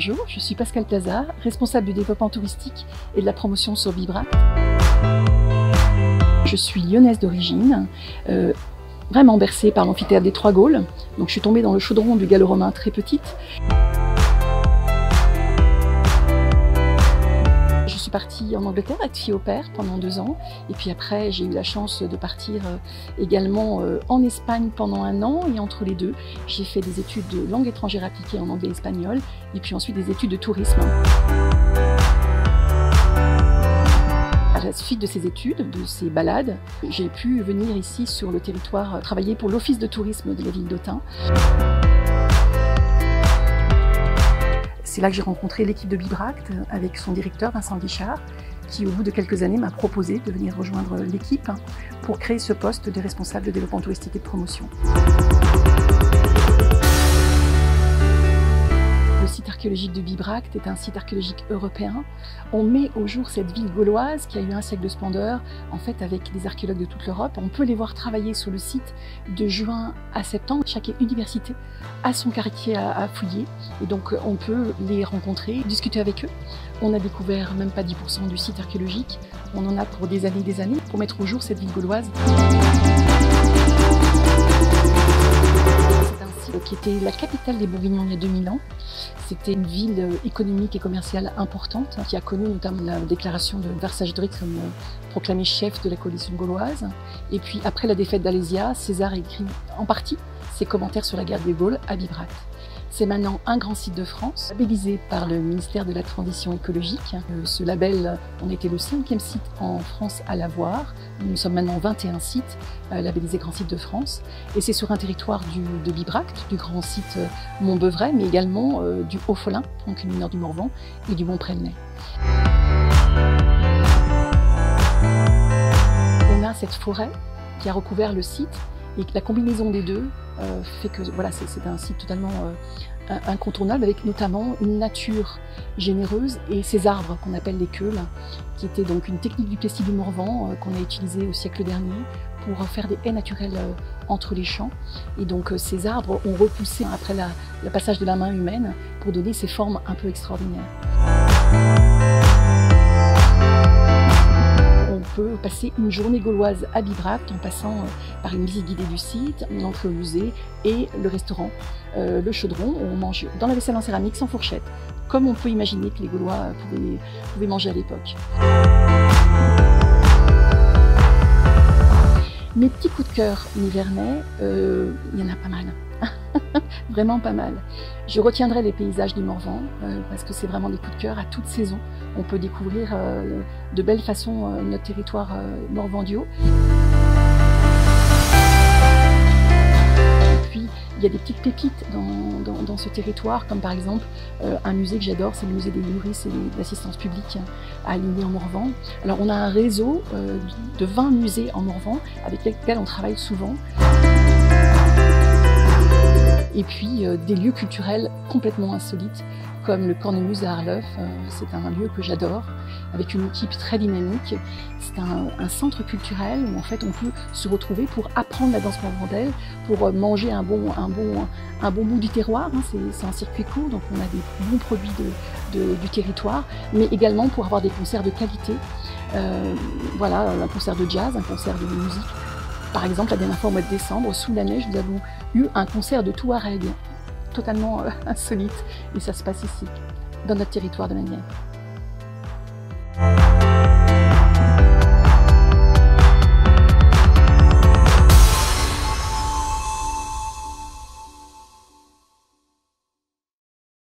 Bonjour, je suis Pascale Plazard, responsable du développement touristique et de la promotion sur Bibracte. Je suis lyonnaise d'origine, vraiment bercée par l'amphithéâtre des Trois Gaules. Donc je suis tombée dans le chaudron du gallo-romain très petite. Je suis partie en Angleterre être fille au père pendant 2 ans. Et puis après, j'ai eu la chance de partir également en Espagne pendant 1 an. Et entre les deux, j'ai fait des études de langue étrangère appliquée en anglais et espagnol. Et puis ensuite des études de tourisme. À la suite de ces études, de ces balades, j'ai pu venir ici sur le territoire travailler pour l'office de tourisme de la ville d'Autun. C'est là que j'ai rencontré l'équipe de Bibracte avec son directeur Vincent Guichard, qui au bout de quelques années m'a proposé de venir rejoindre l'équipe pour créer ce poste de responsable de développement touristique et de promotion. Le site archéologique de Bibracte est un site archéologique européen. On met au jour cette ville gauloise qui a eu un siècle de splendeur, en fait avec des archéologues de toute l'Europe. On peut les voir travailler sur le site de juin à septembre. Chaque université a son quartier à fouiller et donc on peut les rencontrer, discuter avec eux. On a découvert même pas 10% du site archéologique. On en a pour des années pour mettre au jour cette ville gauloise. Qui était la capitale des Bourguignons il y a 2000 ans. C'était une ville économique et commerciale importante qui a connu notamment la déclaration de Vercingétorix comme proclamé chef de la coalition gauloise. Et puis après la défaite d'Alésia, César écrit en partie ses commentaires sur la guerre des Gaules à Bibracte. C'est maintenant un grand site de France, labellisé par le ministère de la Transition écologique. Ce label, on était le 5e site en France à l'avoir. Nous sommes maintenant 21 sites labellisés Grand Site de France. Et c'est sur un territoire de Bibracte, du grand site Montbeuvray, mais également du Haut-Folin, donc une mineure du Morvan, et du Mont-Prelnay. On a cette forêt qui a recouvert le site et la combinaison des deux fait que voilà, c'est un site totalement incontournable avec notamment une nature généreuse et ces arbres qu'on appelle les queules, qui étaient donc une technique du Plessis du Morvan qu'on a utilisée au siècle dernier pour faire des haies naturelles entre les champs. Et donc ces arbres ont repoussé après le passage de la main humaine pour donner ces formes un peu extraordinaires. On peut passer une journée gauloise à Bibracte en passant par une visite guidée du site, une entrée au musée et le restaurant, le chaudron, où on mange dans la vaisselle en céramique sans fourchette, comme on peut imaginer que les Gaulois pouvaient manger à l'époque. Mes petits coups de cœur nivernais, il y en a pas mal. Vraiment pas mal. Je retiendrai les paysages du Morvan parce que c'est vraiment des coups de cœur à toute saison. On peut découvrir de belle façon notre territoire morvandio. Et puis il y a des petites pépites dans ce territoire, comme par exemple un musée que j'adore, c'est le musée des nourrices et de l'assistance publique à Ligny en Morvan. Alors on a un réseau de 20 musées en Morvan avec lesquels on travaille souvent. Et puis des lieux culturels complètement insolites, comme le Cornemuse à Arleuf. C'est un lieu que j'adore, avec une équipe très dynamique. C'est un centre culturel où en fait on peut se retrouver pour apprendre la danse morvandaise, pour manger un bon bout du terroir. C'est un circuit court, donc on a des bons produits du territoire, mais également pour avoir des concerts de qualité. Voilà, un concert de jazz, un concert de musique. Par exemple, la dernière fois au mois de décembre, sous la neige, nous avons eu un concert de Touareg, totalement insolite, et ça se passe ici, dans notre territoire de la Nièvre.